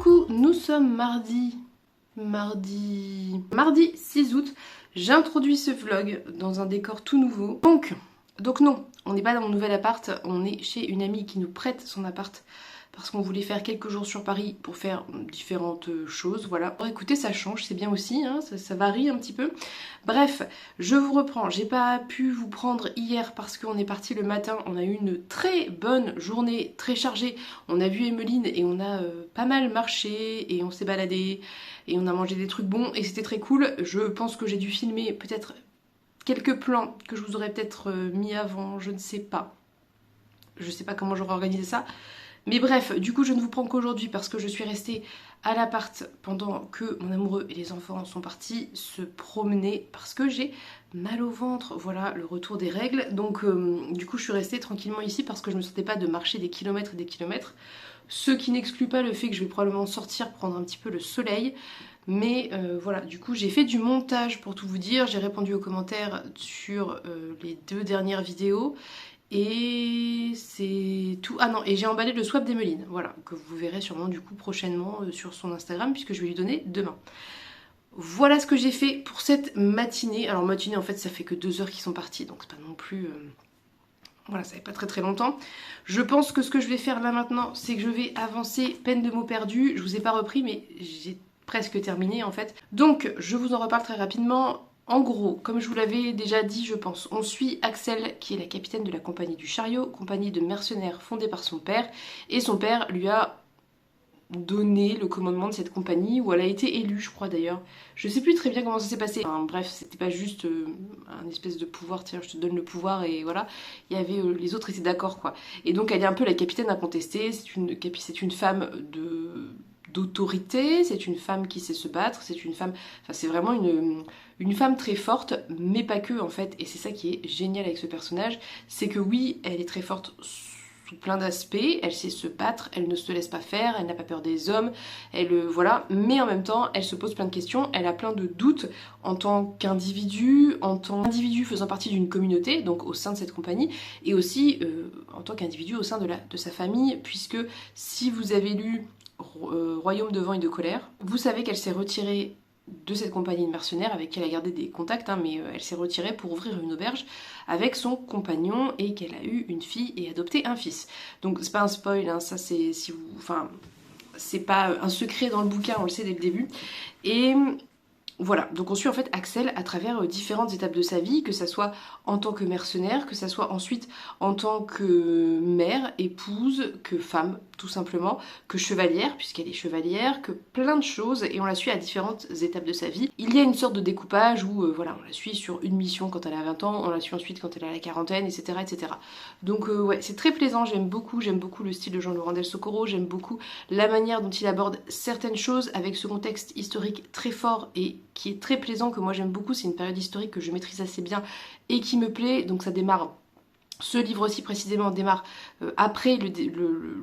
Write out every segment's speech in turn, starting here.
Coucou, nous sommes mardi 6 août. J'introduis ce vlog dans un décor tout nouveau. Donc non, on n'est pas dans mon nouvel appart, on est chez une amie qui nous prête son appart parce qu'on voulait faire quelques jours sur Paris pour faire différentes choses, voilà. Bon, écoutez, ça change, c'est bien aussi, hein, ça varie un petit peu. Bref, je vous reprends, j'ai pas pu vous prendre hier parce qu'on est parti le matin, on a eu une très bonne journée, très chargée. On a vu Emeline et on a pas mal marché et on s'est baladé et on a mangé des trucs bons et c'était très cool. Je pense que j'ai dû filmer peut-être quelques plans que je vous aurais peut-être mis avant, je ne sais pas. Je sais pas comment j'aurais organisé ça. Mais bref, du coup je ne vous prends qu'aujourd'hui parce que je suis restée à l'appart pendant que mon amoureux et les enfants sont partis se promener parce que j'ai mal au ventre, voilà le retour des règles. Donc du coup je suis restée tranquillement ici parce que je ne me sentais pas de marcher des kilomètres et des kilomètres. Ce qui n'exclut pas le fait que je vais probablement sortir prendre un petit peu le soleil. Mais voilà, du coup j'ai fait du montage pour tout vous dire, j'ai répondu aux commentaires sur les 2 dernières vidéos. Et c'est tout. Ah non, et j'ai emballé le swap d'Emeline, voilà, que vous verrez sûrement du coup prochainement sur son Instagram, puisque je vais lui donner demain. Voilà ce que j'ai fait pour cette matinée. Alors matinée en fait ça fait que 2 heures qu'ils sont partis, donc c'est pas non plus... Voilà, ça fait pas très longtemps. Je pense que ce que je vais faire là maintenant, c'est que je vais avancer peine de mots perdus. Je vous ai pas repris, mais j'ai presque terminé en fait. Donc je vous en reparle très rapidement. En gros, comme je vous l'avais déjà dit, je pense, on suit Axel, qui est la capitaine de la compagnie du chariot, compagnie de mercenaires fondée par son père, et son père lui a donné le commandement de cette compagnie, où elle a été élue, je crois d'ailleurs. Je sais plus très bien comment ça s'est passé. Enfin, bref, c'était pas juste un espèce de pouvoir, tiens, je te donne le pouvoir et voilà. Il y avait les autres étaient d'accord quoi. Et donc elle est un peu la capitaine incontestée. C'est une femme d'autorité, c'est une femme qui sait se battre, c'est une femme, enfin c'est vraiment une femme très forte, mais pas que en fait, et c'est ça qui est génial avec ce personnage, c'est que oui, elle est très forte sous plein d'aspects, elle sait se battre, elle ne se laisse pas faire, elle n'a pas peur des hommes, voilà, mais en même temps, elle se pose plein de questions, elle a plein de doutes en tant qu'individu, faisant partie d'une communauté, donc au sein de cette compagnie, et aussi en tant qu'individu au sein de sa famille, puisque si vous avez lu Royaume de vent et de colère, vous savez qu'elle s'est retirée de cette compagnie de mercenaires avec qui elle a gardé des contacts, hein, mais elle s'est retirée pour ouvrir une auberge avec son compagnon et qu'elle a eu une fille et adopté un fils. Donc c'est pas un spoil, hein, ça c'est si vous, enfin c'est pas un secret dans le bouquin, on le sait dès le début. Et voilà, donc on suit en fait Axel à travers différentes étapes de sa vie, que ça soit en tant que mercenaire, que ça soit ensuite en tant que mère, épouse, que femme tout simplement, que chevalière, puisqu'elle est chevalière, que plein de choses, et on la suit à différentes étapes de sa vie. Il y a une sorte de découpage où voilà, on la suit sur une mission quand elle a 20 ans, on la suit ensuite quand elle a la quarantaine, etc. etc. Donc ouais, c'est très plaisant, j'aime beaucoup le style de Jean-Laurent Del Socorro, j'aime beaucoup la manière dont il aborde certaines choses avec ce contexte historique très fort et qui est très plaisant, que moi j'aime beaucoup, c'est une période historique que je maîtrise assez bien et qui me plaît, donc ça démarre. Ce livre-ci précisément démarre après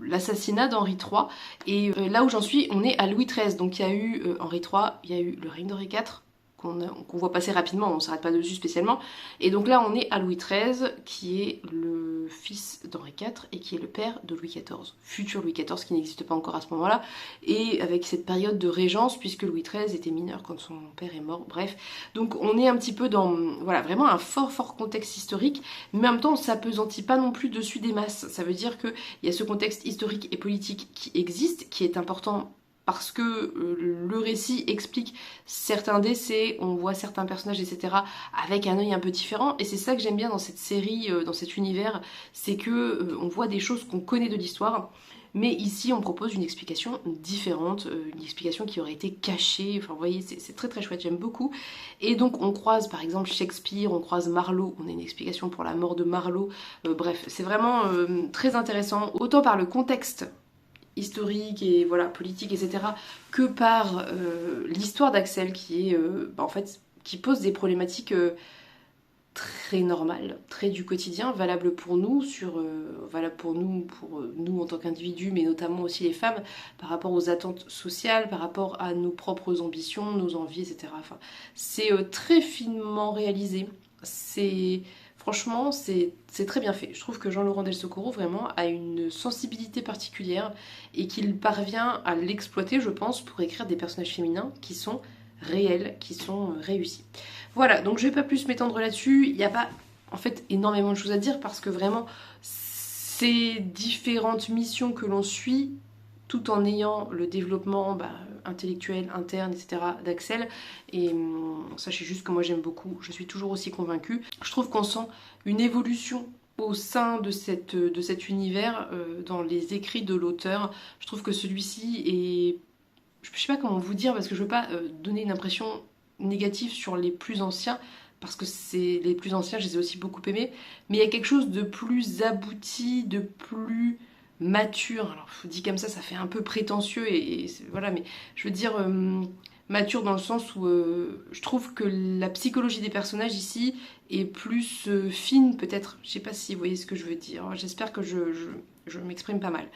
l'assassinat d'Henri III, et là où j'en suis, on est à Louis XIII, donc il y a eu Henri III, il y a eu le règne d'Henri IV, qu'on voit passer rapidement, on ne s'arrête pas dessus spécialement, et donc là on est à Louis XIII, qui est le fils d'Henri IV, et qui est le père de Louis XIV, futur Louis XIV, qui n'existe pas encore à ce moment-là, et avec cette période de régence, puisque Louis XIII était mineur quand son père est mort, bref, donc on est un petit peu dans, voilà, vraiment un fort contexte historique, mais en même temps on s'apesantit pas non plus dessus des masses, ça veut dire qu'il y a ce contexte historique et politique qui existe, qui est important parce que le récit explique certains décès, on voit certains personnages, etc. avec un œil un peu différent, et c'est ça que j'aime bien dans cette série, dans cet univers, c'est que on voit des choses qu'on connaît de l'histoire, mais ici on propose une explication différente, une explication qui aurait été cachée, enfin vous voyez, c'est très chouette, j'aime beaucoup. Et donc on croise par exemple Shakespeare, on croise Marlowe, on a une explication pour la mort de Marlowe, bref, c'est vraiment très intéressant, autant par le contexte historique et voilà politique, etc., que par l'histoire d'Axel, qui est en fait qui pose des problématiques très normales, très du quotidien, valables pour nous, valables pour nous en tant qu'individus, mais notamment aussi les femmes, par rapport aux attentes sociales, par rapport à nos propres ambitions, nos envies, etc. Enfin, c'est très finement réalisé. Franchement, c'est très bien fait. Je trouve que Jean-Laurent Del Socorro vraiment a une sensibilité particulière et qu'il parvient à l'exploiter, je pense, pour écrire des personnages féminins qui sont réels, qui sont réussis. Voilà, donc je vais pas plus m'étendre là-dessus. Il n'y a pas en fait énormément de choses à dire parce que vraiment ces différentes missions que l'on suit, tout en ayant le développement intellectuel, interne, etc. d'Axel. Et sachez juste que moi j'aime beaucoup, je suis toujours aussi convaincue. Je trouve qu'on sent une évolution au sein de cet univers dans les écrits de l'auteur. Je trouve que celui-ci est... Je sais pas comment vous dire parce que je veux pas donner une impression négative sur les plus anciens parce que c'est les plus anciens, je les ai aussi beaucoup aimés, mais il y a quelque chose de plus abouti, de plus mature. Alors, dit comme ça fait un peu prétentieux et voilà, mais je veux dire mature dans le sens où je trouve que la psychologie des personnages ici est plus fine peut-être. Je sais pas si vous voyez ce que je veux dire. J'espère que je m'exprime pas mal.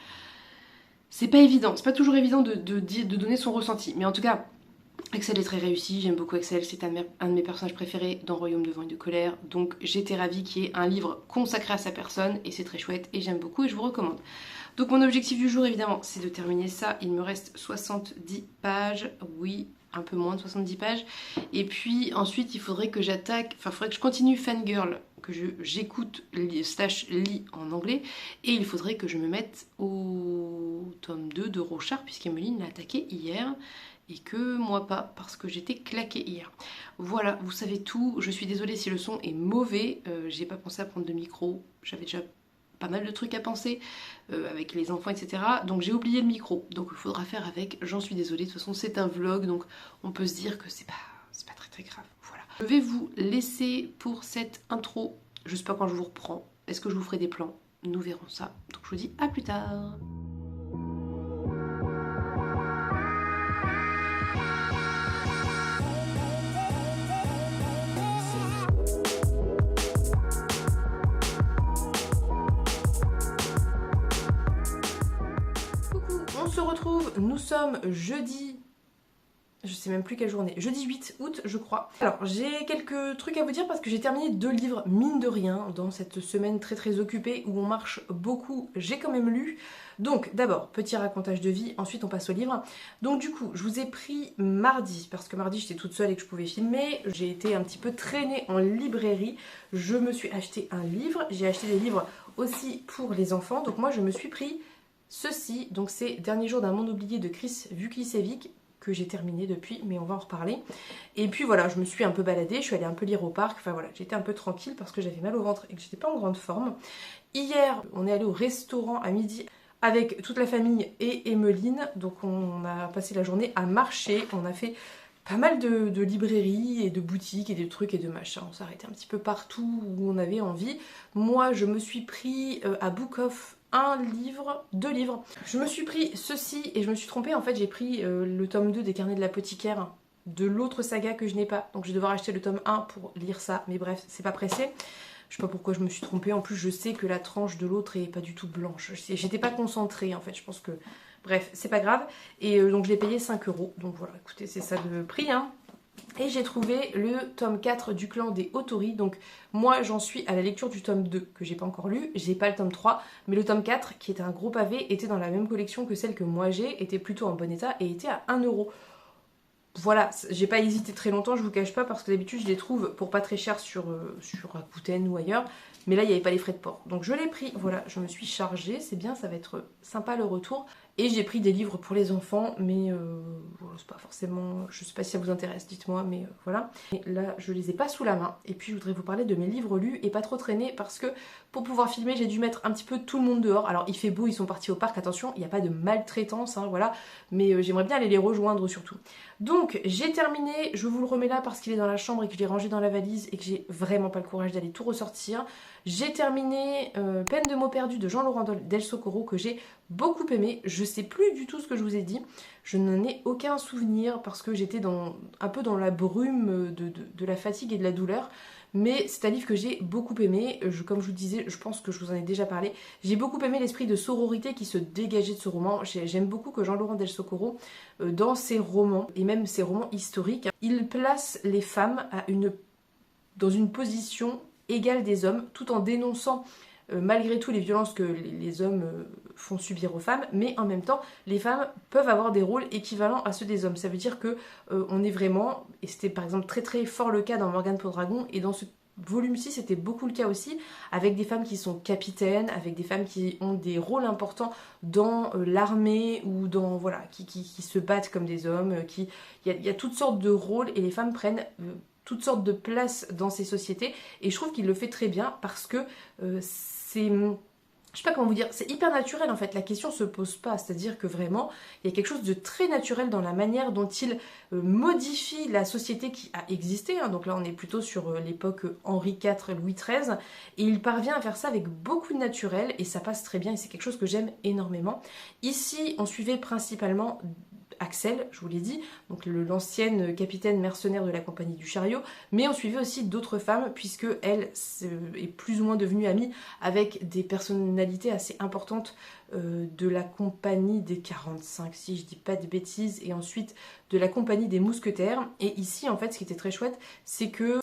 C'est pas évident, c'est pas toujours évident de donner son ressenti, mais en tout cas. Axel est très réussi, j'aime beaucoup Axel, c'est un de mes personnages préférés dans Royaume de vent et de colère, donc j'étais ravie qu'il y ait un livre consacré à sa personne, et c'est très chouette, et j'aime beaucoup, et je vous recommande. Donc mon objectif du jour, évidemment, c'est de terminer ça, il me reste 70 pages, oui, un peu moins de 70 pages, et puis ensuite il faudrait que faudrait que je continue Fangirl, que j'écoute slash lis en anglais, et il faudrait que je me mette au tome 2 de Rochard, puisqu'Emeline l'a attaqué hier, et que moi pas, parce que j'étais claquée hier. Voilà, vous savez tout, je suis désolée si le son est mauvais, j'ai pas pensé à prendre de micro, j'avais déjà pas mal de trucs à penser, avec les enfants, etc. Donc j'ai oublié le micro, donc il faudra faire avec, j'en suis désolée, de toute façon c'est un vlog, donc on peut se dire que c'est pas très très grave, voilà. Je vais vous laisser pour cette intro, je sais pas quand je vous reprends, est-ce que je vous ferai des plans? Nous verrons ça, donc je vous dis à plus tard. On se retrouve, nous sommes jeudi, je sais même plus quelle journée, jeudi 8 août je crois. Alors j'ai quelques trucs à vous dire parce que j'ai terminé 2 livres mine de rien dans cette semaine très très occupée où on marche beaucoup, j'ai quand même lu. Donc d'abord petit racontage de vie, ensuite on passe au livre. Donc du coup je vous ai pris mardi parce que mardi j'étais toute seule et que je pouvais filmer, j'ai été un petit peu traînée en librairie, je me suis acheté un livre, j'ai acheté des livres aussi pour les enfants, donc moi je me suis pris ceci, donc c'est Dernier jour d'un monde oublié de Chris Vuklicevic, que j'ai terminé depuis, mais on va en reparler. Et puis voilà, je me suis un peu baladée, je suis allée un peu lire au parc, enfin voilà, j'étais un peu tranquille parce que j'avais mal au ventre et que j'étais pas en grande forme. Hier, on est allé au restaurant à midi avec toute la famille et Emeline, donc on a passé la journée à marcher, on a fait pas mal de librairies et de boutiques et de trucs et de machins, on s'arrêtait un petit peu partout où on avait envie. Moi, je me suis pris à Book Off deux livres. Je me suis pris ceci et je me suis trompée, en fait j'ai pris le tome 2 des Carnets de l'apothicaire de l'autre saga que je n'ai pas, donc je vais devoir acheter le tome 1 pour lire ça, mais bref, c'est pas pressé. Je sais pas pourquoi je me suis trompée, en plus je sais que la tranche de l'autre est pas du tout blanche, j'étais pas concentrée en fait, je pense que... Bref, c'est pas grave, et donc je l'ai payé 5 €, donc voilà, écoutez, c'est ça de prix, hein. Et j'ai trouvé le tome 4 du clan des Otori, donc moi j'en suis à la lecture du tome 2 que j'ai pas encore lu, j'ai pas le tome 3, mais le tome 4 qui était un gros pavé était dans la même collection que celle que moi j'ai, était plutôt en bon état et était à 1 €. Voilà, j'ai pas hésité très longtemps, je vous cache pas, parce que d'habitude je les trouve pour pas très cher sur Rakuten ou ailleurs, mais là il n'y avait pas les frais de port. Donc je l'ai pris, voilà, je me suis chargée, c'est bien, ça va être sympa le retour. Et j'ai pris des livres pour les enfants, mais voilà, c'est pas forcément... Je sais pas si ça vous intéresse, dites-moi, mais voilà. Et là, je les ai pas sous la main. Et puis, je voudrais vous parler de mes livres lus et pas trop traîner, parce que pour pouvoir filmer, j'ai dû mettre un petit peu tout le monde dehors. Alors, il fait beau, ils sont partis au parc, attention, il n'y a pas de maltraitance, hein, voilà. Mais j'aimerais bien aller les rejoindre, surtout. Donc, j'ai terminé, je vous le remets là parce qu'il est dans la chambre et que je l'ai rangé dans la valise et que j'ai vraiment pas le courage d'aller tout ressortir. J'ai terminé Peine de mots perdus de Jean-Laurent Del Socorro, que j'ai beaucoup aimé. Je sais plus du tout ce que je vous ai dit. Je n'en ai aucun souvenir parce que j'étais un peu dans la brume de la fatigue et de la douleur. Mais c'est un livre que j'ai beaucoup aimé. Comme je vous disais, je pense que je vous en ai déjà parlé. J'ai beaucoup aimé l'esprit de sororité qui se dégageait de ce roman. J'aime beaucoup que Jean-Laurent Del Socorro, dans ses romans, et même ses romans historiques, il place les femmes dans une position égale des hommes, tout en dénonçant malgré tout les violences que les hommes font subir aux femmes, mais en même temps, les femmes peuvent avoir des rôles équivalents à ceux des hommes. Ça veut dire que on est vraiment, et c'était par exemple très très fort le cas dans Morgane Pendragon, et dans ce volume-ci, c'était beaucoup le cas aussi, avec des femmes qui sont capitaines, avec des femmes qui ont des rôles importants dans l'armée, ou dans, voilà, qui se battent comme des hommes, il y a toutes sortes de rôles, et les femmes prennent toutes sortes de places dans ces sociétés, et je trouve qu'il le fait très bien, parce que c'est... Je sais pas comment vous dire, c'est hyper naturel en fait, la question se pose pas, c'est-à-dire que vraiment, il y a quelque chose de très naturel dans la manière dont il modifie la société qui a existé, hein. Donc là on est plutôt sur l'époque Henri IV, Louis XIII, et il parvient à faire ça avec beaucoup de naturel, et ça passe très bien, et c'est quelque chose que j'aime énormément. Ici, on suivait principalement Axel, je vous l'ai dit, donc l'ancienne capitaine mercenaire de la compagnie du chariot, mais on suivait aussi d'autres femmes, puisque elle est plus ou moins devenue amie avec des personnalités assez importantes de la compagnie des 45, si je dis pas de bêtises, et ensuite de la compagnie des mousquetaires. Et ici, en fait, ce qui était très chouette, c'est que,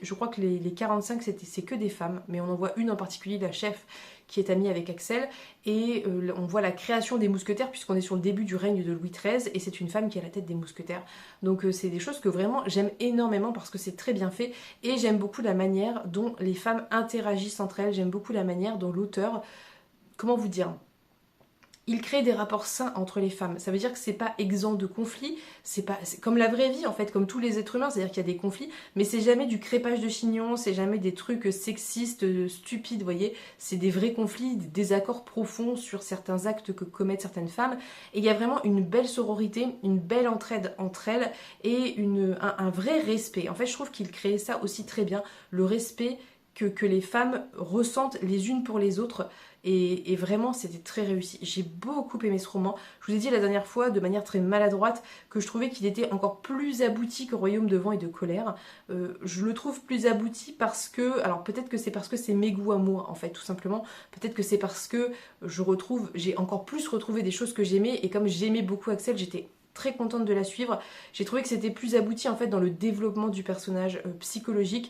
je crois que les 45, c'est que des femmes, mais on en voit une en particulier, la chef, qui est amie avec Axel, et on voit la création des mousquetaires, puisqu'on est sur le début du règne de Louis XIII, et c'est une femme qui est à la tête des mousquetaires. Donc c'est des choses que vraiment j'aime énormément, parce que c'est très bien fait, et j'aime beaucoup la manière dont les femmes interagissent entre elles, j'aime beaucoup la manière dont l'auteur, comment vous dire, il crée des rapports sains entre les femmes. Ça veut dire que c'est pas exempt de conflits, c'est comme la vraie vie en fait, comme tous les êtres humains, c'est-à-dire qu'il y a des conflits, mais c'est jamais du crépage de chignon, c'est jamais des trucs sexistes, stupides, vous voyez, c'est des vrais conflits, des désaccords profonds sur certains actes que commettent certaines femmes, et il y a vraiment une belle sororité, une belle entraide entre elles, et un vrai respect. En fait, je trouve qu'il crée ça aussi très bien, le respect que les femmes ressentent les unes pour les autres, et vraiment c'était très réussi. J'ai beaucoup aimé ce roman. Je vous ai dit la dernière fois de manière très maladroite que je trouvais qu'il était encore plus abouti que Royaume de vent et de colère. Je le trouve plus abouti parce que, alors peut-être que c'est parce que c'est mes goûts à moi en fait, tout simplement. Peut-être que c'est parce que j'ai encore plus retrouvé des choses que j'aimais, et comme j'aimais beaucoup Axel, j'étais très contente de la suivre. J'ai trouvé que c'était plus abouti en fait dans le développement du personnage psychologique.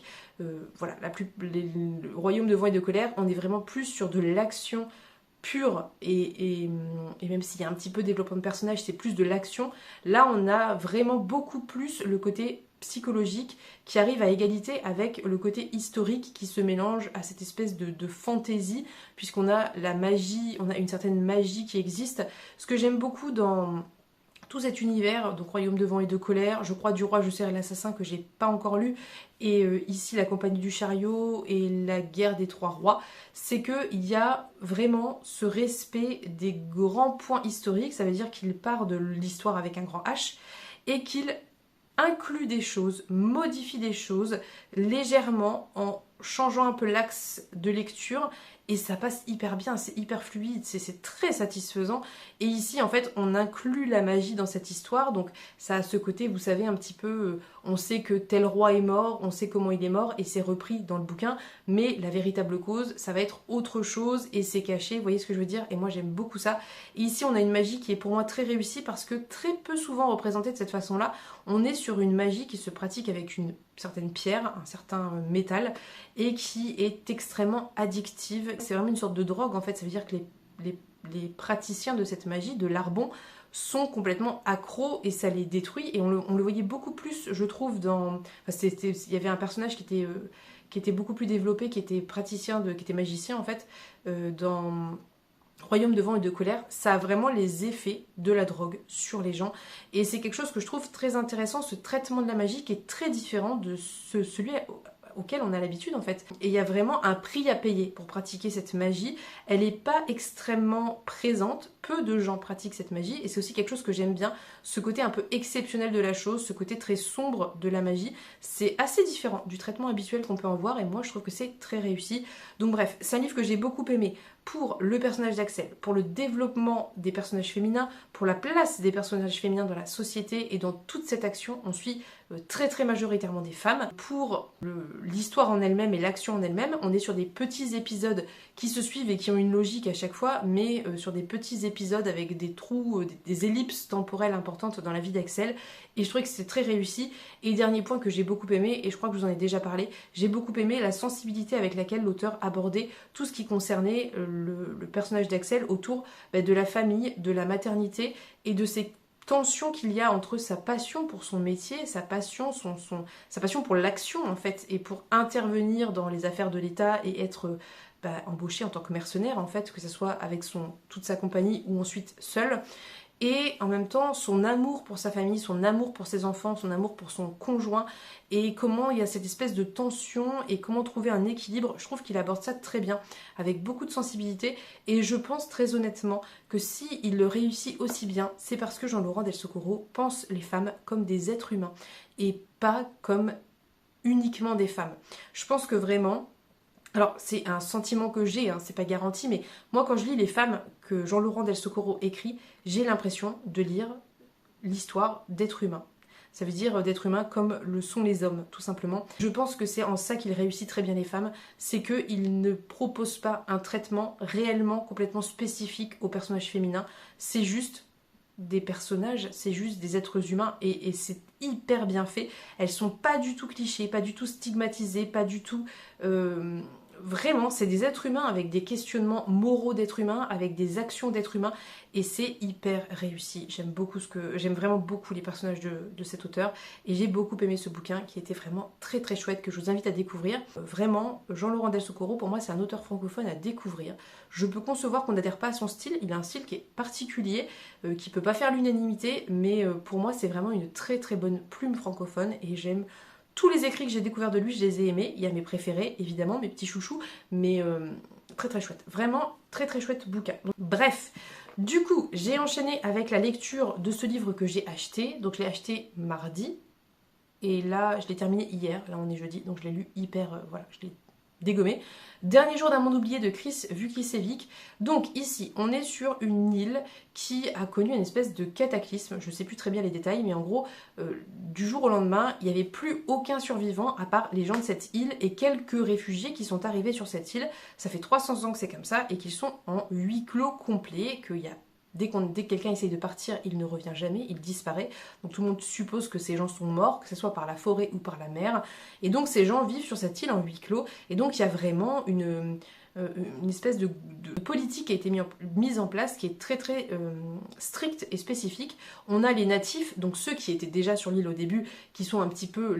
Voilà, le Royaume de vent et de colère, on est vraiment plus sur de l'action pure, et même s'il y a un petit peu de développement de personnage, c'est plus de l'action. Là, on a vraiment beaucoup plus le côté psychologique qui arrive à égalité avec le côté historique qui se mélange à cette espèce de fantaisie, puisqu'on a la magie, on a une certaine magie qui existe. Ce que j'aime beaucoup dans tout cet univers, donc Royaume de vent et de colère, je crois du roi, je serai l'assassin, que j'ai pas encore lu, et ici la compagnie du chariot et la guerre des trois rois, c'est qu'il y a vraiment ce respect des grands points historiques. Ça veut dire qu'il part de l'histoire avec un grand H, et qu'il inclut des choses, modifie des choses légèrement en changeant un peu l'axe de lecture, et ça passe hyper bien, c'est hyper fluide, c'est très satisfaisant. Et ici en fait on inclut la magie dans cette histoire, donc ça a ce côté, vous savez, un petit peu, on sait que tel roi est mort, on sait comment il est mort, et c'est repris dans le bouquin, mais la véritable cause, ça va être autre chose, et c'est caché, vous voyez ce que je veux dire, et moi j'aime beaucoup ça. Et ici on a une magie qui est pour moi très réussie, parce que très peu souvent représentée de cette façon-là. On est sur une magie qui se pratique avec une certaine pierre, un certain métal, et qui est extrêmement addictive. C'est vraiment une sorte de drogue en fait, ça veut dire que les praticiens de cette magie, de l'arbon, sont complètement accros, et ça les détruit, et on le voyait beaucoup plus, je trouve, dans... Enfin, il y avait un personnage qui était beaucoup plus développé, qui était praticien, qui était magicien en fait, dans... Royaume de vent et de colère, ça a vraiment les effets de la drogue sur les gens, et c'est quelque chose que je trouve très intéressant. Ce traitement de la magie qui est très différent de celui auquel on a l'habitude en fait. Et il y a vraiment un prix à payer pour pratiquer cette magie. Elle n'est pas extrêmement présente, peu de gens pratiquent cette magie, et c'est aussi quelque chose que j'aime bien, ce côté un peu exceptionnel de la chose, ce côté très sombre de la magie. C'est assez différent du traitement habituel qu'on peut en voir, et moi je trouve que c'est très réussi. Donc bref, c'est un livre que j'ai beaucoup aimé pour le personnage d'Axel, pour le développement des personnages féminins, pour la place des personnages féminins dans la société et dans toute cette action. On suit très très majoritairement des femmes. Pour l'histoire en elle-même et l'action en elle-même, on est sur des petits épisodes qui se suivent et qui ont une logique à chaque fois, mais sur des petits épisodes avec des trous, des ellipses temporelles importantes dans la vie d'Axel. Et je trouvais que c'était très réussi. Et dernier point que j'ai beaucoup aimé, et je crois que je vous en ai déjà parlé, j'ai beaucoup aimé la sensibilité avec laquelle l'auteur abordait tout ce qui concernait le personnage d'Axel autour de la famille, de la maternité et de ces tensions qu'il y a entre sa passion pour son métier, sa passion pour l'action en fait, et pour intervenir dans les affaires de l'État et être embauché en tant que mercenaire en fait, que ce soit avec toute sa compagnie ou ensuite seul. Et en même temps, son amour pour sa famille, son amour pour ses enfants, son amour pour son conjoint, et comment il y a cette espèce de tension et comment trouver un équilibre. Je trouve qu'il aborde ça très bien, avec beaucoup de sensibilité, et je pense très honnêtement que si il le réussit aussi bien, c'est parce que Jean-Laurent Del Socorro pense les femmes comme des êtres humains, et pas comme uniquement des femmes. Je pense que vraiment... Alors, c'est un sentiment que j'ai, c'est pas garanti, mais moi, quand je lis les femmes que Jean-Laurent Del Socorro écrit, j'ai l'impression de lire l'histoire d'êtres humains. Ça veut dire d'êtres humains comme le sont les hommes, tout simplement. Je pense que c'est en ça qu'il réussit très bien les femmes, c'est qu'il ne propose pas un traitement réellement complètement spécifique aux personnages féminins, c'est juste des personnages, c'est juste des êtres humains et c'est hyper bien fait. Elles sont pas du tout clichés, pas du tout stigmatisées, pas du tout... Vraiment, c'est des êtres humains avec des questionnements moraux d'êtres humains, avec des actions d'êtres humains, et c'est hyper réussi. J'aime vraiment beaucoup les personnages de cet auteur, et j'ai beaucoup aimé ce bouquin qui était vraiment très très chouette, que je vous invite à découvrir. Vraiment, Jean-Laurent Del Socorro, pour moi, c'est un auteur francophone à découvrir. Je peux concevoir qu'on n'adhère pas à son style, il a un style qui est particulier, qui peut pas faire l'unanimité, mais pour moi, c'est vraiment une très très bonne plume francophone, et j'aime tous les écrits que j'ai découverts de lui, je les ai aimés. Il y a mes préférés, évidemment, mes petits chouchous, mais très très chouette. Vraiment très très chouette bouquin. Donc, bref, du coup, j'ai enchaîné avec la lecture de ce livre que j'ai acheté. Donc je l'ai acheté mardi, et là, je l'ai terminé hier. Là, on est jeudi, donc je l'ai lu hyper... voilà, je l'ai dégommé. Dernier jour d'un monde oublié de Chris Vukicevic. Donc ici, on est sur une île qui a connu une espèce de cataclysme. Je ne sais plus très bien les détails, mais en gros, du jour au lendemain, il n'y avait plus aucun survivant à part les gens de cette île et quelques réfugiés qui sont arrivés sur cette île. Ça fait 300 ans que c'est comme ça et qu'ils sont en huis clos complet, qu'il y a dès que quelqu'un essaye de partir, il ne revient jamais, il disparaît. Donc tout le monde suppose que ces gens sont morts, que ce soit par la forêt ou par la mer. Et donc ces gens vivent sur cette île en huis clos. Et donc il y a vraiment une espèce de politique qui a été mise en place qui est très très stricte et spécifique. On a les natifs, donc ceux qui étaient déjà sur l'île au début, qui sont un petit peu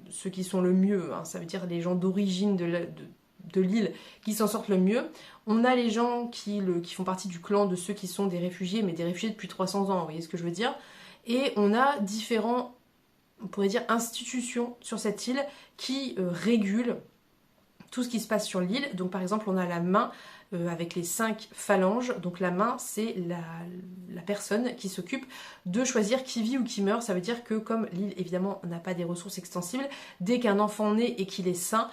ceux qui sont le mieux, ça veut dire les gens d'origine de l'île qui s'en sortent le mieux. On a les gens qui font partie du clan de ceux qui sont des réfugiés, mais des réfugiés depuis 300 ans, vous voyez ce que je veux dire. Et on a différents, on pourrait dire, institutions sur cette île qui régulent tout ce qui se passe sur l'île. Donc par exemple, on a la main avec les 5 phalanges. Donc la main, c'est la personne qui s'occupe de choisir qui vit ou qui meurt. Ça veut dire que comme l'île, évidemment, n'a pas des ressources extensibles, dès qu'un enfant naît et qu'il est sain,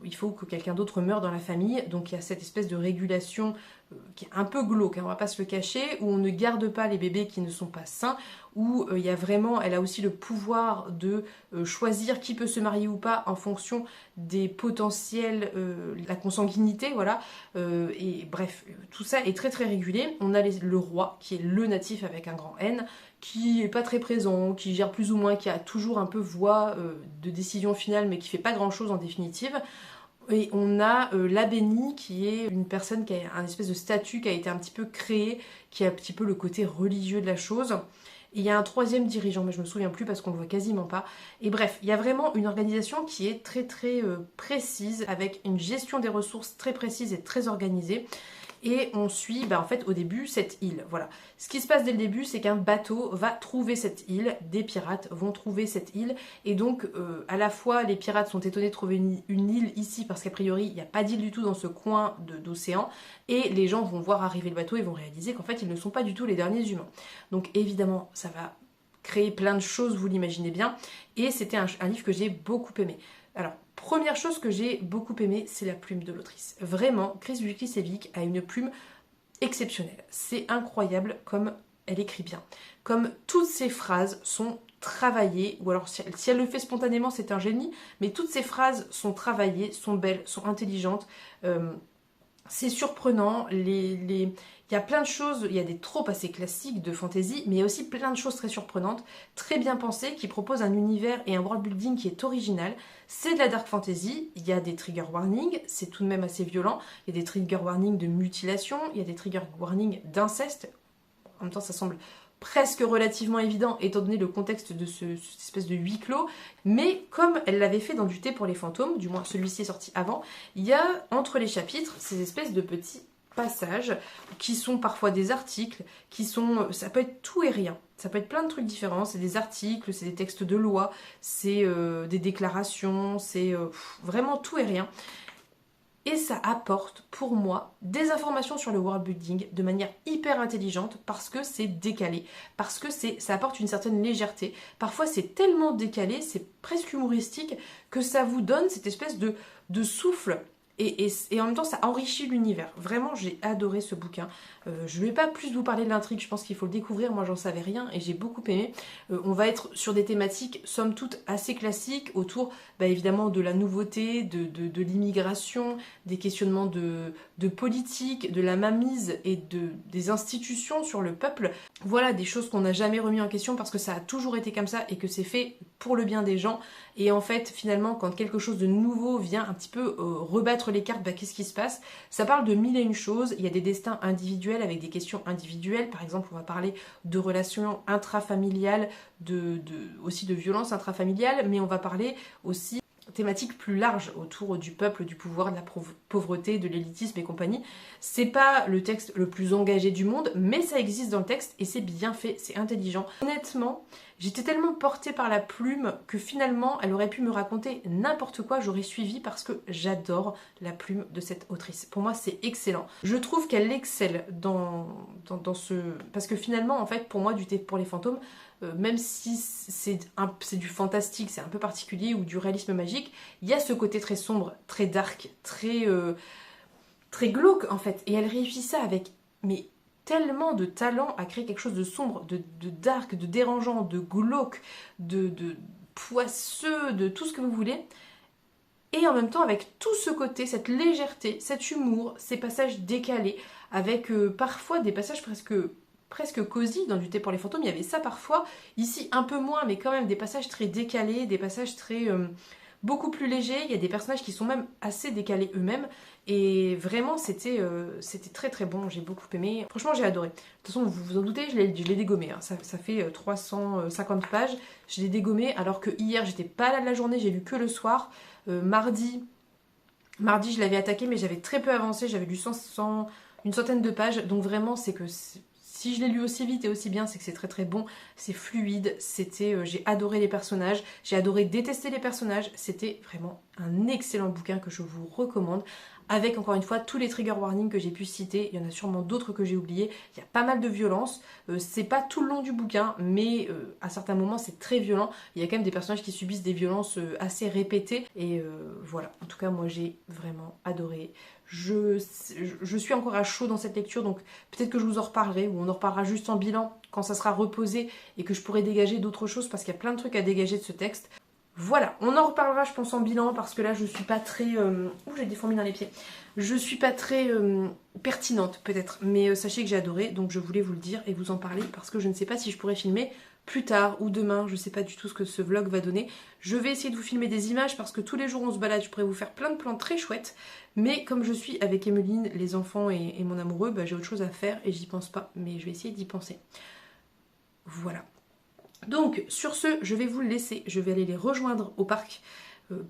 il faut que quelqu'un d'autre meure dans la famille. Donc il y a cette espèce de régulation qui est un peu glauque, on va pas se le cacher, où on ne garde pas les bébés qui ne sont pas sains, où il y a vraiment, elle a aussi le pouvoir de choisir qui peut se marier ou pas en fonction des potentiels, la consanguinité, voilà. Et bref, tout ça est très très régulé. On a le roi, qui est le natif avec un grand N, qui est pas très présent, qui gère plus ou moins, qui a toujours un peu voix de décision finale, mais qui fait pas grand chose en définitive. Et on a l'abbéni qui est une personne qui a un espèce de statut qui a été un petit peu créé, qui a un petit peu le côté religieux de la chose. Et il y a un troisième dirigeant, mais je me souviens plus parce qu'on le voit quasiment pas. Et bref, il y a vraiment une organisation qui est très très précise, avec une gestion des ressources très précise et très organisée. Et on suit, en fait, au début, cette île. Voilà. Ce qui se passe dès le début, c'est qu'un bateau va trouver cette île, des pirates vont trouver cette île, et donc, à la fois, les pirates sont étonnés de trouver une île ici, parce qu'a priori, il n'y a pas d'île du tout dans ce coin d'océan, et les gens vont voir arriver le bateau et vont réaliser qu'en fait, ils ne sont pas du tout les derniers humains. Donc, évidemment, ça va créer plein de choses, vous l'imaginez bien, et c'était un livre que j'ai beaucoup aimé. Alors, première chose que j'ai beaucoup aimé, c'est la plume de l'autrice. Vraiment, Chris Vukicevic a une plume exceptionnelle. C'est incroyable comme elle écrit bien. Comme toutes ses phrases sont travaillée, ou alors si elle le fait spontanément, c'est un génie, mais toutes ces phrases sont travaillées, sont belles, sont intelligentes. C'est surprenant, il y a plein de choses, il y a des tropes assez classiques de fantasy, mais il y a aussi plein de choses très surprenantes, très bien pensées, qui proposent un univers et un world building qui est original. C'est de la dark fantasy, il y a des trigger warnings, c'est tout de même assez violent, il y a des trigger warnings de mutilation, il y a des trigger warnings d'inceste. En même temps, ça semble presque relativement évident étant donné le contexte de cette espèce de huis clos, mais comme elle l'avait fait dans Du thé pour les fantômes, du moins celui-ci est sorti avant, il y a entre les chapitres ces espèces de petits passages qui sont parfois des articles, ça peut être tout et rien, ça peut être plein de trucs différents, c'est des articles, c'est des textes de loi, c'est des déclarations, c'est vraiment tout et rien. Et ça apporte pour moi des informations sur le world building de manière hyper intelligente parce que c'est décalé, parce que ça apporte une certaine légèreté. Parfois c'est tellement décalé, c'est presque humoristique que ça vous donne cette espèce de souffle et en même temps ça enrichit l'univers. Vraiment j'ai adoré ce bouquin. Je ne vais pas plus vous parler de l'intrigue, je pense qu'il faut le découvrir, moi j'en savais rien et j'ai beaucoup aimé. On va être sur des thématiques somme toute assez classiques autour évidemment de la nouveauté, de l'immigration, des questionnements de politique, de la mainmise et des institutions sur le peuple. Voilà des choses qu'on n'a jamais remis en question parce que ça a toujours été comme ça et que c'est fait pour le bien des gens. Et en fait finalement quand quelque chose de nouveau vient un petit peu rebattre les cartes, qu'est-ce qui se passe? Ça parle de mille et une choses, il y a des destins individuels avec des questions individuelles, par exemple on va parler de relations intrafamiliales, aussi de violences intrafamiliales, mais on va parler aussi thématique plus large autour du peuple, du pouvoir, de la pauvreté, de l'élitisme et compagnie. C'est pas le texte le plus engagé du monde, mais ça existe dans le texte et c'est bien fait, c'est intelligent. Honnêtement, j'étais tellement portée par la plume que finalement, elle aurait pu me raconter n'importe quoi, j'aurais suivi parce que j'adore la plume de cette autrice. Pour moi, c'est excellent. Je trouve qu'elle excelle dans ce... Parce que finalement, en fait, pour moi, Du thé pour les fantômes, même si c'est du fantastique, c'est un peu particulier, ou du réalisme magique, il y a ce côté très sombre, très dark, très glauque en fait. Et elle réussit ça avec tellement de talent à créer quelque chose de sombre, de dark, de dérangeant, de glauque, de poisseux, de tout ce que vous voulez. Et en même temps avec tout ce côté, cette légèreté, cet humour, ces passages décalés, avec parfois des passages presque cosy dans Du thé pour les fantômes, il y avait ça parfois, ici un peu moins, mais quand même des passages très décalés, des passages beaucoup plus légers, il y a des personnages qui sont même assez décalés eux-mêmes, et vraiment c'était très très bon, j'ai beaucoup aimé, franchement j'ai adoré. De toute façon vous vous en doutez, je l'ai dégommé, hein. Ça fait 350 pages, je l'ai dégommé alors que hier j'étais pas là de la journée, j'ai lu que le soir, mardi je l'avais attaqué mais j'avais très peu avancé, j'avais lu une centaine de pages, donc vraiment c'est que... Si je l'ai lu aussi vite et aussi bien, c'est que c'est très très bon, c'est fluide, j'ai adoré les personnages, j'ai adoré détester les personnages, c'était vraiment un excellent bouquin que je vous recommande, avec encore une fois tous les trigger warnings que j'ai pu citer, il y en a sûrement d'autres que j'ai oubliés, il y a pas mal de violence, c'est pas tout le long du bouquin, mais à certains moments c'est très violent, il y a quand même des personnages qui subissent des violences assez répétées, et voilà, en tout cas moi j'ai vraiment adoré. Je suis encore à chaud dans cette lecture, donc peut-être que je vous en reparlerai, ou on en reparlera juste en bilan quand ça sera reposé et que je pourrai dégager d'autres choses parce qu'il y a plein de trucs à dégager de ce texte. Voilà, on en reparlera je pense en bilan parce que là je suis pas très... Ouh, j'ai des fourmis dans les pieds. Je suis pas très pertinente peut-être, mais sachez que j'ai adoré, donc je voulais vous le dire et vous en parler parce que je ne sais pas si je pourrais filmer plus tard ou demain, je sais pas du tout ce que ce vlog va donner. Je vais essayer de vous filmer des images parce que tous les jours on se balade, je pourrais vous faire plein de plans très chouettes. Mais comme je suis avec Emeline, les enfants et mon amoureux, j'ai autre chose à faire et j'y pense pas. Mais je vais essayer d'y penser. Voilà. Donc sur ce, je vais vous le laisser. Je vais aller les rejoindre au parc,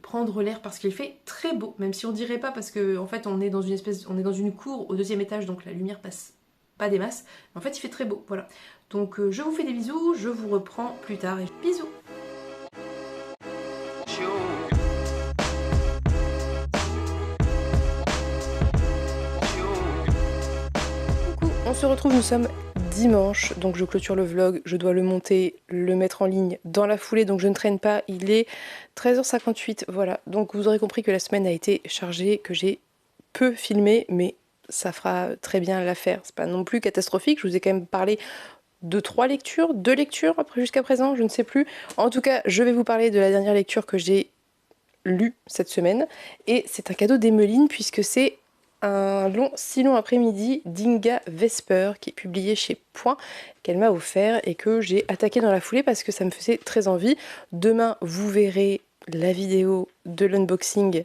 prendre l'air parce qu'il fait très beau. Même si on dirait pas parce que en fait on est dans une cour au 2e étage, donc la lumière passe pas des masses. Mais en fait il fait très beau, voilà. Donc je vous fais des bisous, je vous reprends plus tard et bisous. Coucou, on se retrouve, nous sommes dimanche, donc je clôture le vlog, je dois le monter, le mettre en ligne dans la foulée, donc je ne traîne pas, il est 13h58, voilà. Donc vous aurez compris que la semaine a été chargée, que j'ai peu filmé, mais ça fera très bien l'affaire, c'est pas non plus catastrophique, je vous ai quand même parlé 2 lectures après jusqu'à présent, je ne sais plus. En tout cas, je vais vous parler de la dernière lecture que j'ai lue cette semaine. Et c'est un cadeau d'Emeline puisque c'est un si long après-midi d'Inga Vesper qui est publié chez Point, qu'elle m'a offert et que j'ai attaqué dans la foulée parce que ça me faisait très envie. Demain, vous verrez la vidéo de l'unboxing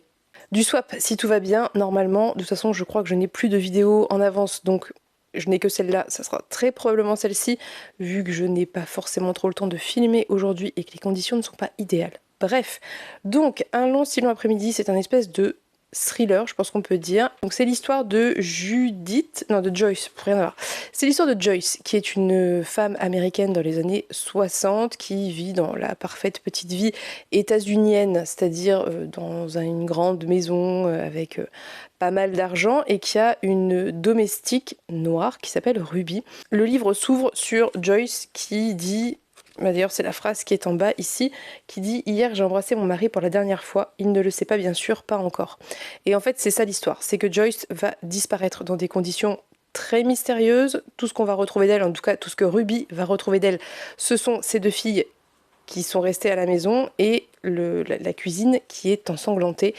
du swap si tout va bien. Normalement, de toute façon, je crois que je n'ai plus de vidéo en avance, donc je n'ai que celle-là, ça sera très probablement celle-ci, vu que je n'ai pas forcément trop le temps de filmer aujourd'hui et que les conditions ne sont pas idéales. Bref, donc un long si long après-midi, c'est un espèce de thriller, je pense qu'on peut dire. Donc c'est l'histoire de Joyce, pour rien avoir. C'est l'histoire de Joyce, qui est une femme américaine dans les années 60, qui vit dans la parfaite petite vie états-unienne, c'est-à-dire dans une grande maison avec pas mal d'argent et qui a une domestique noire qui s'appelle Ruby. Le livre s'ouvre sur Joyce qui dit... D'ailleurs, c'est la phrase qui est en bas ici, qui dit « Hier, j'ai embrassé mon mari pour la dernière fois. Il ne le sait pas, bien sûr, pas encore. » Et en fait, c'est ça l'histoire. C'est que Joyce va disparaître dans des conditions très mystérieuses. Tout ce qu'on va retrouver d'elle, en tout cas, tout ce que Ruby va retrouver d'elle, ce sont ces 2 filles qui sont restées à la maison et la cuisine qui est ensanglantée.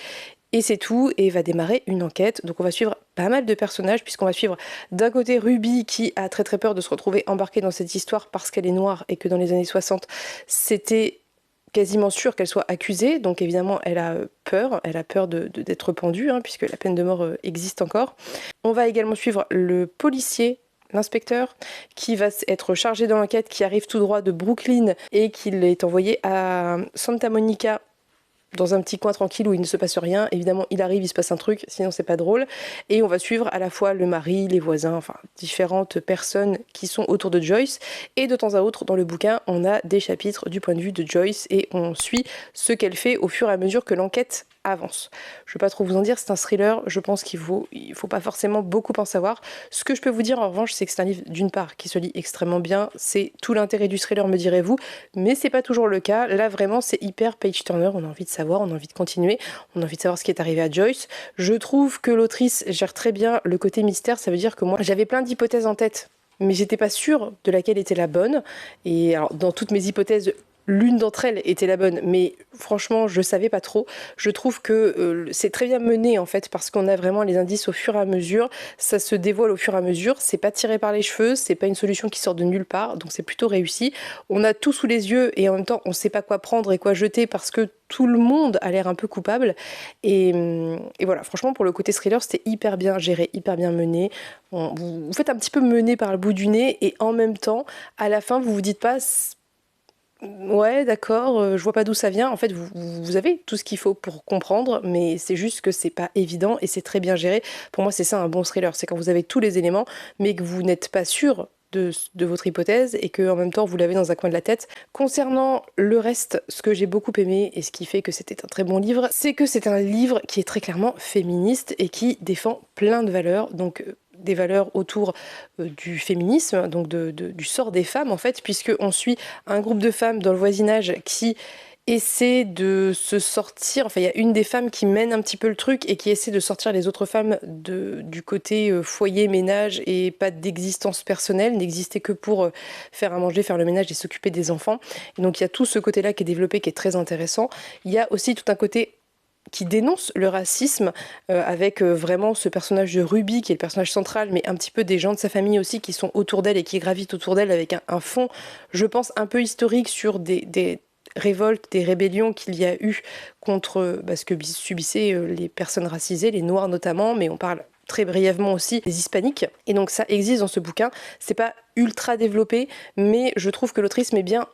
Et c'est tout, et va démarrer une enquête. Donc on va suivre pas mal de personnages, puisqu'on va suivre d'un côté Ruby qui a très très peur de se retrouver embarquée dans cette histoire parce qu'elle est noire et que dans les années 60, c'était quasiment sûr qu'elle soit accusée. Donc évidemment, elle a peur d'être pendue, puisque la peine de mort existe encore. On va également suivre le policier, l'inspecteur, qui va être chargé de l'enquête, qui arrive tout droit de Brooklyn et qui est envoyé à Santa Monica, dans un petit coin tranquille où il ne se passe rien. Évidemment, il arrive, il se passe un truc, sinon c'est pas drôle. Et on va suivre à la fois le mari, les voisins, enfin différentes personnes qui sont autour de Joyce. Et de temps à autre, dans le bouquin, on a des chapitres du point de vue de Joyce et on suit ce qu'elle fait au fur et à mesure que l'enquête avance. Je ne vais pas trop vous en dire, c'est un thriller, je pense qu'il faut pas forcément beaucoup en savoir. Ce que je peux vous dire en revanche, c'est que c'est un livre d'une part qui se lit extrêmement bien, c'est tout l'intérêt du thriller me direz-vous, mais c'est pas toujours le cas. Là vraiment c'est hyper page turner, on a envie de savoir, on a envie de continuer, on a envie de savoir ce qui est arrivé à Joyce. Je trouve que l'autrice gère très bien le côté mystère, ça veut dire que moi j'avais plein d'hypothèses en tête, mais j'étais pas sûre de laquelle était la bonne. Et alors dans toutes mes hypothèses, l'une d'entre elles était la bonne, mais franchement, je savais pas trop. Je trouve que c'est très bien mené en fait, parce qu'on a vraiment les indices au fur et à mesure. Ça se dévoile au fur et à mesure. C'est pas tiré par les cheveux, c'est pas une solution qui sort de nulle part, donc c'est plutôt réussi. On a tout sous les yeux et en même temps, on sait pas quoi prendre et quoi jeter parce que tout le monde a l'air un peu coupable. Et voilà, franchement, pour le côté thriller, c'était hyper bien géré, hyper bien mené. Vous faites un petit peu mener par le bout du nez et en même temps, à la fin, vous vous dites pas ouais, d'accord, je vois pas d'où ça vient. En fait, vous avez tout ce qu'il faut pour comprendre, mais c'est juste que c'est pas évident et c'est très bien géré. Pour moi, c'est ça un bon thriller, c'est quand vous avez tous les éléments, mais que vous n'êtes pas sûr de votre hypothèse et que en même temps vous l'avez dans un coin de la tête. Concernant le reste, ce que j'ai beaucoup aimé et ce qui fait que c'était un très bon livre, c'est que c'est un livre qui est très clairement féministe et qui défend plein de valeurs. Donc des valeurs autour du féminisme, donc du sort des femmes en fait, puisqu'on suit un groupe de femmes dans le voisinage qui essaie de se sortir, enfin il y a une des femmes qui mène un petit peu le truc et qui essaie de sortir les autres femmes du côté foyer, ménage et pas d'existence personnelle, n'exister que pour faire à manger, faire le ménage et s'occuper des enfants. Et donc il y a tout ce côté-là qui est développé, qui est très intéressant. Il y a aussi tout un côté qui dénonce le racisme avec vraiment ce personnage de Ruby qui est le personnage central, mais un petit peu des gens de sa famille aussi qui sont autour d'elle et qui gravitent autour d'elle avec un fond, je pense, un peu historique sur des révoltes, des rébellions qu'il y a eu contre ce que subissaient les personnes racisées, les noirs notamment, mais on parle très brièvement aussi des hispaniques. Et donc ça existe dans ce bouquin, c'est pas ultra développé, mais je trouve que l'autrice met bien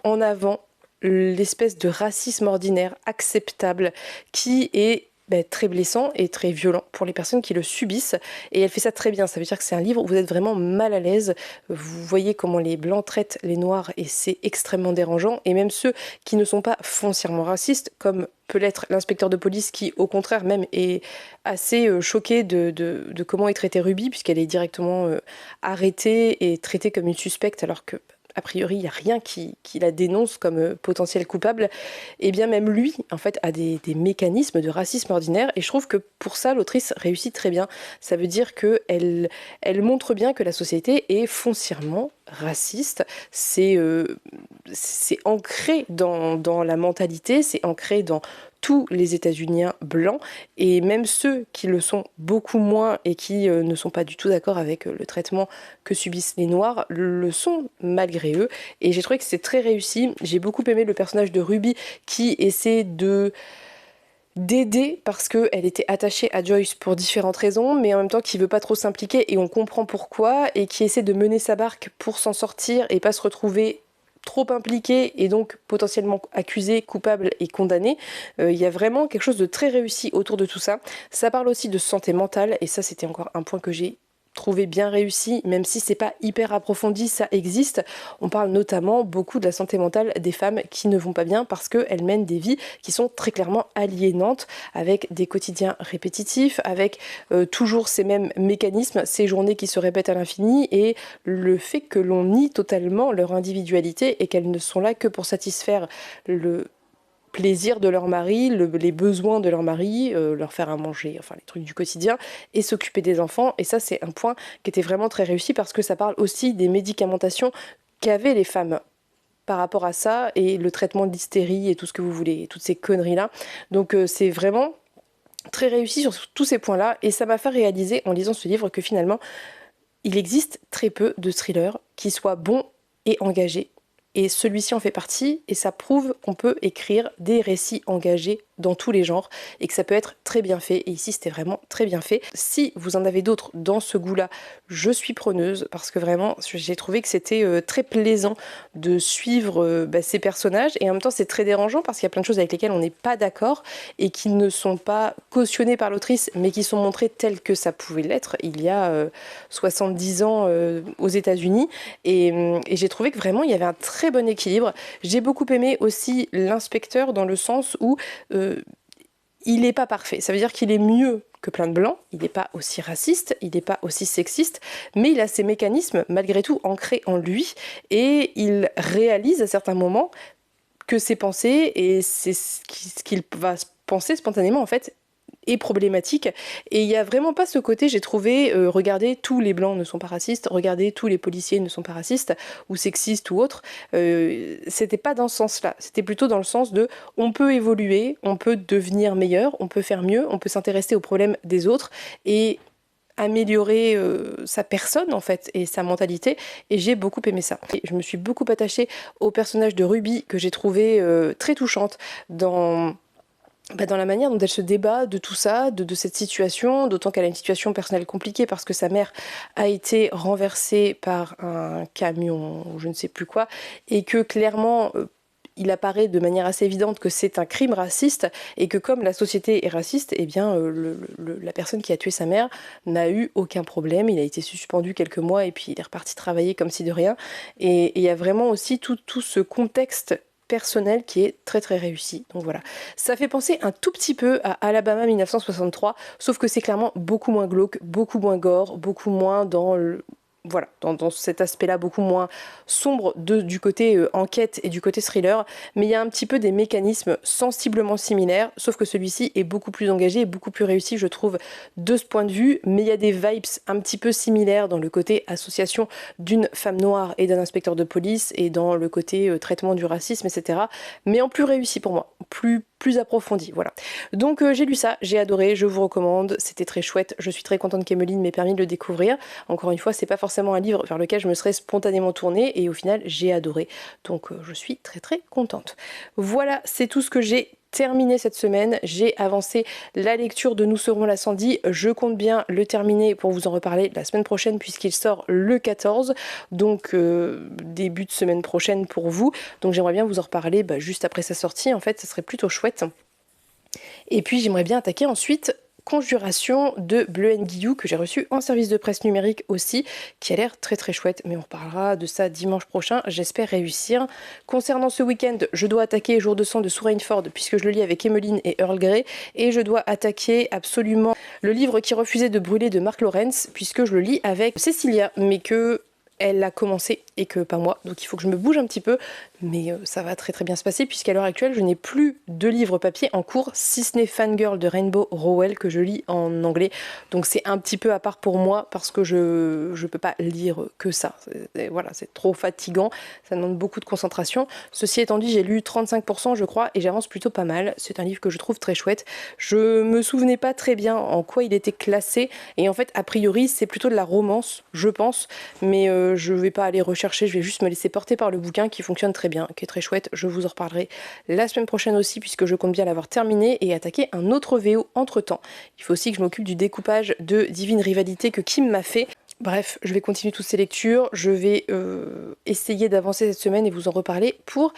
en avant l'espèce de racisme ordinaire acceptable qui est très blessant et très violent pour les personnes qui le subissent, et elle fait ça très bien. Ça veut dire que c'est un livre où vous êtes vraiment mal à l'aise, vous voyez comment les blancs traitent les noirs et c'est extrêmement dérangeant, et même ceux qui ne sont pas foncièrement racistes, comme peut l'être l'inspecteur de police qui au contraire même est assez choqué de comment est traitée Ruby, puisqu'elle est directement arrêtée et traitée comme une suspecte alors que a priori il n'y a rien qui la dénonce comme potentiel coupable, et bien même lui en fait a des mécanismes de racisme ordinaire, et je trouve que pour ça l'autrice réussit très bien. Ça veut dire qu'elle montre bien que la société est foncièrement raciste, c'est ancré dans la mentalité, c'est ancré dans tous les États-Uniens blancs, et même ceux qui le sont beaucoup moins et qui ne sont pas du tout d'accord avec le traitement que subissent les Noirs, le sont malgré eux, et j'ai trouvé que c'est très réussi. J'ai beaucoup aimé le personnage de Ruby qui essaie d'aider parce qu'elle était attachée à Joyce pour différentes raisons, mais en même temps qui veut pas trop s'impliquer, et on comprend pourquoi, et qui essaie de mener sa barque pour s'en sortir et pas se retrouver trop impliquée et donc potentiellement accusée, coupable et condamnée. Il y a vraiment quelque chose de très réussi autour de tout ça. Ça parle aussi de santé mentale, et ça c'était encore un point que j'ai trouvé bien réussi, même si c'est pas hyper approfondi, ça existe. On parle notamment beaucoup de la santé mentale des femmes qui ne vont pas bien parce qu'elles mènent des vies qui sont très clairement aliénantes, avec des quotidiens répétitifs, avec toujours ces mêmes mécanismes, ces journées qui se répètent à l'infini, et le fait que l'on nie totalement leur individualité et qu'elles ne sont là que pour satisfaire le plaisir de leur mari, les besoins de leur mari, leur faire à manger, enfin les trucs du quotidien, et s'occuper des enfants. Et ça c'est un point qui était vraiment très réussi parce que ça parle aussi des médicamentations qu'avaient les femmes par rapport à ça, et le traitement de l'hystérie et tout ce que vous voulez, toutes ces conneries là. Donc c'est vraiment très réussi sur tous ces points là, et ça m'a fait réaliser en lisant ce livre que finalement il existe très peu de thrillers qui soient bons et engagés. Et celui-ci en fait partie, et ça prouve qu'on peut écrire des récits engagés dans tous les genres, et que ça peut être très bien fait, et ici c'était vraiment très bien fait. Si vous en avez d'autres dans ce goût-là, je suis preneuse, parce que vraiment j'ai trouvé que c'était très plaisant de suivre ces personnages, et en même temps c'est très dérangeant parce qu'il y a plein de choses avec lesquelles on n'est pas d'accord, et qui ne sont pas cautionnées par l'autrice, mais qui sont montrées telles que ça pouvait l'être il y a 70 ans aux États-Unis, et j'ai trouvé que vraiment il y avait un très bon équilibre. J'ai beaucoup aimé aussi l'inspecteur dans le sens où il n'est pas parfait. Ça veut dire qu'il est mieux que plein de blancs, il n'est pas aussi raciste, il n'est pas aussi sexiste, mais il a ses mécanismes malgré tout ancrés en lui, et il réalise à certains moments que ses pensées et c'est ce qu'il va penser spontanément en fait est problématique, et il y a vraiment pas ce côté, j'ai trouvé, regardez tous les blancs ne sont pas racistes, regardez tous les policiers ne sont pas racistes ou sexistes ou autres, c'était pas dans ce sens-là, c'était plutôt dans le sens de on peut évoluer, on peut devenir meilleur, on peut faire mieux, on peut s'intéresser aux problèmes des autres et améliorer sa personne en fait et sa mentalité, et j'ai beaucoup aimé ça. Et je me suis beaucoup attachée au personnage de Ruby que j'ai trouvé très touchante dans la manière dont elle se débat de tout ça, de cette situation, d'autant qu'elle a une situation personnelle compliquée parce que sa mère a été renversée par un camion ou je ne sais plus quoi, et que clairement il apparaît de manière assez évidente que c'est un crime raciste, et que comme la société est raciste, eh bien la personne qui a tué sa mère n'a eu aucun problème, il a été suspendu quelques mois et puis il est reparti travailler comme si de rien, et il y a vraiment aussi tout ce contexte personnel qui est très très réussi. Donc voilà, ça fait penser un tout petit peu à Alabama 1963, sauf que c'est clairement beaucoup moins glauque, beaucoup moins gore, beaucoup moins dans cet aspect-là, beaucoup moins sombre du côté enquête et du côté thriller, mais il y a un petit peu des mécanismes sensiblement similaires, sauf que celui-ci est beaucoup plus engagé et beaucoup plus réussi, je trouve, de ce point de vue, mais il y a des vibes un petit peu similaires dans le côté association d'une femme noire et d'un inspecteur de police, et dans le côté traitement du racisme, etc., mais en plus réussi pour moi, plus approfondi, voilà. Donc j'ai lu ça, j'ai adoré, je vous recommande, c'était très chouette, je suis très contente qu'Emeline m'ait permis de le découvrir. Encore une fois, c'est pas forcément un livre vers lequel je me serais spontanément tournée, et au final j'ai adoré, donc je suis très très contente. Voilà, c'est tout ce que j'ai terminé cette semaine. J'ai avancé la lecture de Nous serons la Sandy, je compte bien le terminer pour vous en reparler la semaine prochaine puisqu'il sort le 14, donc début de semaine prochaine pour vous, donc j'aimerais bien vous en reparler juste après sa sortie, en fait ça serait plutôt chouette. Et puis j'aimerais bien attaquer ensuite Conjuration de Bleu Guillou, que j'ai reçu en service de presse numérique aussi, qui a l'air très très chouette, mais on reparlera de ça dimanche prochain, j'espère réussir. Concernant ce week-end, je dois attaquer Jour de sang de Sue Rainford, puisque je le lis avec Emmeline et Earl Grey, et je dois attaquer absolument le livre qui refusait de brûler de Mark Lawrence, puisque je le lis avec Cecilia, mais que elle l'a commencé et que pas moi, donc il faut que je me bouge un petit peu, mais ça va très très bien se passer puisqu'à l'heure actuelle je n'ai plus de livres papier en cours, si ce n'est Fangirl de Rainbow Rowell que je lis en anglais, donc c'est un petit peu à part pour moi parce que je peux pas lire que ça, voilà, c'est trop fatigant, ça demande beaucoup de concentration. Ceci étant dit, j'ai lu 35% je crois et j'avance plutôt pas mal, c'est un livre que je trouve très chouette. Je me souvenais pas très bien en quoi il était classé et en fait a priori c'est plutôt de la romance je pense, mais je vais pas aller rechercher, je vais juste me laisser porter par le bouquin qui fonctionne très bien, qui est très chouette. Je vous en reparlerai la semaine prochaine aussi puisque je compte bien l'avoir terminé et attaquer un autre VO entre temps. Il faut aussi que je m'occupe du découpage de Divine Rivalité que Kim m'a fait. Bref, je vais continuer toutes ces lectures, je vais essayer d'avancer cette semaine et vous en reparler pour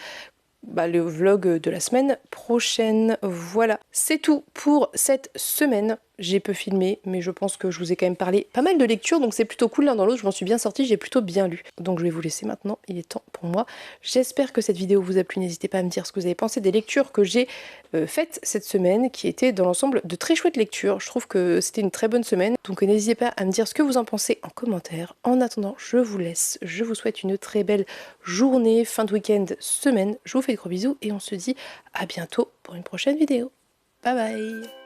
le vlog de la semaine prochaine. Voilà, c'est tout pour cette semaine. J'ai peu filmé, mais je pense que je vous ai quand même parlé pas mal de lectures, donc c'est plutôt cool l'un dans l'autre, je m'en suis bien sortie, j'ai plutôt bien lu. Donc je vais vous laisser maintenant, il est temps pour moi. J'espère que cette vidéo vous a plu, n'hésitez pas à me dire ce que vous avez pensé des lectures que j'ai faites cette semaine, qui étaient dans l'ensemble de très chouettes lectures. Je trouve que c'était une très bonne semaine, donc n'hésitez pas à me dire ce que vous en pensez en commentaire. En attendant, je vous laisse, je vous souhaite une très belle journée, fin de week-end, semaine, je vous fais de gros bisous et on se dit à bientôt pour une prochaine vidéo. Bye bye.